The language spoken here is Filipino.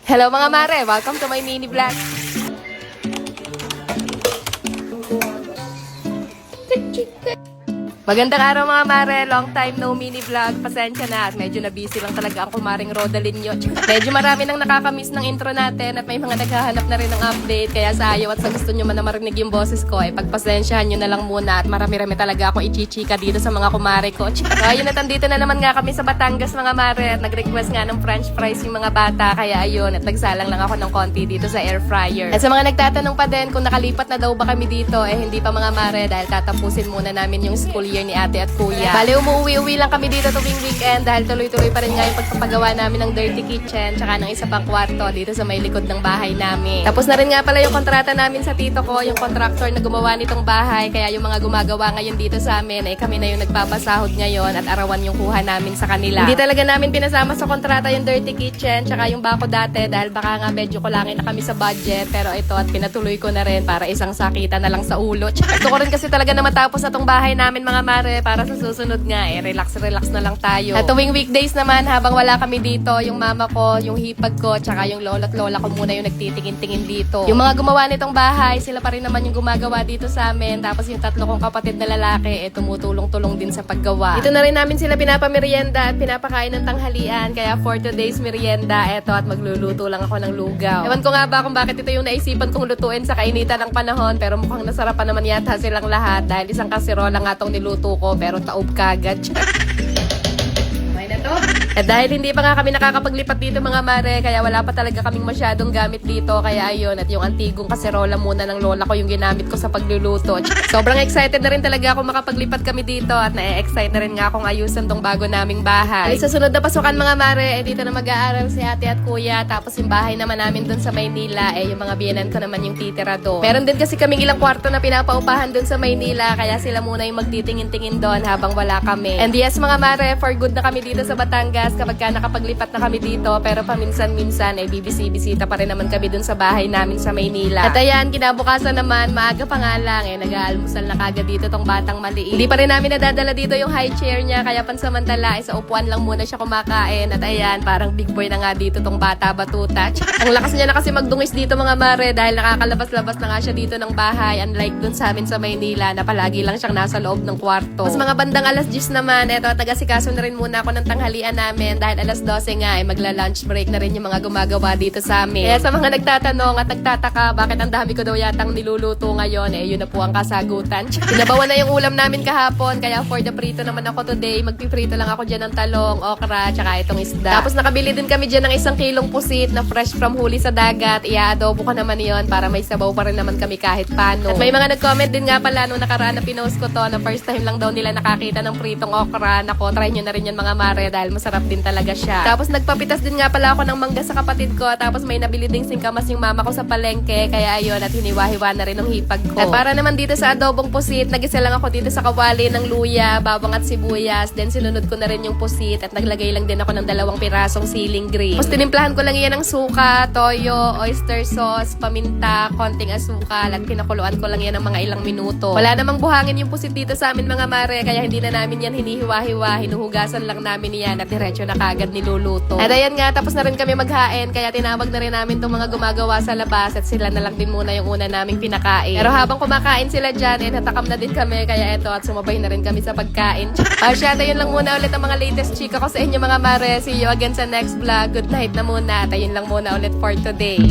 Hello mga mare, welcome to my mini vlog. Magandang araw mga mare, long time no mini vlog, pasensya na at medyo na busy lang talaga ang kumaring Rodalyn nyo. Medyo marami nang nakakamiss ng intro natin at may mga naghahanap na rin ng update, kaya sa ayaw at sa gusto nyo man na marinig yung boses ko, pagpasensyahan nyo na lang muna at marami-rami talaga akong ichichika dito sa mga kumare ko. So ayun at andito na naman nga kami sa Batangas mga mare at nag-request nga ng french fries yung mga bata, kaya ayun at nagsalang lang ako ng konti dito sa air fryer. At sa mga nagtatanong pa din kung nakalipat na daw ba kami dito, hindi pa mga mare dahil tatapusin muna namin yung school year ni ate at kuya. Bale, umuwi-uwi lang kami dito tuwing weekend dahil tuloy-tuloy pa rin nga yung pagpapagawa namin ng dirty kitchen tsaka ng isa pang kwarto dito sa may likod ng bahay namin. Tapos na rin nga pala yung kontrata namin sa tito ko, yung contractor na gumawa nitong bahay, kaya yung mga gumagawa ngayon dito sa amin kami na yung nagpapasahod ngayon at arawan yung kuha namin sa kanila. Hindi talaga namin pinasama sa kontrata yung dirty kitchen tsaka yung bako dati dahil baka nga medyo kulangin na kami sa budget, pero ito at pinatuloy ko na rin para isang sakita na lang sa ulo. Gusto ko rin kasi talaga na matapos na tong bahay namin mga mare para sa susunod nga relax na lang tayo. At tuwing weekdays naman habang wala kami dito, yung mama ko, yung hipag ko, tsaka yung lola at lola ko muna yung nagtitingin-tingin dito. Yung mga gumawa nitong bahay, sila pa rin naman yung gumagawa dito sa amin. Tapos yung tatlo kong kapatid na lalaki, tumutulong-tulong din sa paggawa. Dito na rin namin sila pinapamerienda at pinapakain ng tanghalian. Kaya for today's merienda, at magluluto lang ako ng lugaw. Ewan ko nga ba kung bakit ito yung naisipan kong lutuin sa kainitan ng panahon, pero mukhang nasarapan naman yata silang lahat dahil isang kaserola nga tong niluto ko pero taob kagad. Okay na to? At dahil hindi pa nga kami nakakapaglipat dito mga mare, kaya wala pa talaga kaming masyadong gamit dito, kaya ayun, at yung antigong kaserola muna ng lola ko yung ginamit ko sa pagluluto. Sobrang excited na rin talaga ako makapaglipat kami dito at na-excite na rin nga akong ayusan tong bago naming bahay. Sa sunod na pasukan mga mare, dito na mag-aaral si ate at kuya, tapos yung bahay naman namin dun sa Maynila, yung mga biyenan ko naman yung titira doon. Meron din kasi kaming ilang kwarto na pinapaupahan dun sa Maynila, kaya sila muna yung magtitingin-tingin doon habang wala kami. And yes mga mare, for good na kami dito sa Batangas kapag ka nakapaglipat na kami dito, pero paminsan-minsan bibisi-bisita pa rin naman kami dun sa bahay namin sa Maynila. At ayan, kinabukasan naman, maaga pa nga lang, nag-aalmusal na kagad dito tong batang maliit. Hindi pa rin namin nadadala dito yung high chair niya, kaya pansamantala, sa upuan lang muna siya kumakain. At ayan, parang big boy na nga dito tong bata batuta. Ang lakas niya na kasi magdungis dito mga mare, dahil nakakalabas-labas na nga siya dito ng bahay, unlike dun sa amin sa Maynila, na palagi lang siyang nasa loob ng kwarto. Mas mga bandang alas 10 naman, taga-sikaso na rin muna ako ng tanghalian namin, dahil alas 12 nga magla-lunch break na rin yung mga gumagawa dito sa amin. Kaya sa mga nagtatanong at nagtataka bakit ang dami ko daw yatang niluluto ngayon, yun na po ang kasagutan. Sinabawan na yung ulam namin kahapon, kaya for the prito naman ako today, magpiprito lang ako dyan ng talong, okra, tsaka itong isda. Tapos nakabili din kami dyan ng 1 kilong pusit na fresh from huli sa dagat. Ia-adobo ko naman yon para may sabaw pa rin naman kami kahit paano. At may mga nag-comment din nga pala nung nakaraan na pinost ko to, na first time lang daw nila nakakita ng pritong okra. Nako, try nyo na rin yan mga mare dahil masarap din talaga siya. Tapos nagpapitas din nga pala ako ng mangga sa kapatid ko, tapos may nabili ding singkamas yung mama ko sa palengke, kaya ayun, at hiniwa-hiwa na rin ng hipag ko. At para naman dito sa adobong pusit, nagisa lang ako dito sa kawali ng luya, bawang at sibuyas, then sinunod ko na rin yung pusit at naglagay lang din ako ng 2 pirasong siling green. Tapos tinimplahan ko lang yan ng suka, toyo, oyster sauce, paminta, konting asukal, at pinakuluan ko lang yan ng mga ilang minuto. Wala namang buhangin yung pusit dito sa amin mga mare, kaya hindi na namin yan hinihiwa-hiwa, hinuhugasan lang namin yan at diretso na kagad niluluto. At ayan nga, tapos na rin kami maghain, kaya tinawag na rin namin itong mga gumagawa sa labas at sila na lang din muna yung una naming pinakain. Pero habang kumakain sila dyan, natakam na din kami, kaya eto at sumabay na rin kami sa pagkain. Syata, yun lang muna ulit ang mga latest chika ko sa inyo mga mare. See you again sa next vlog. Good night na muna at ayun lang muna ulit for today.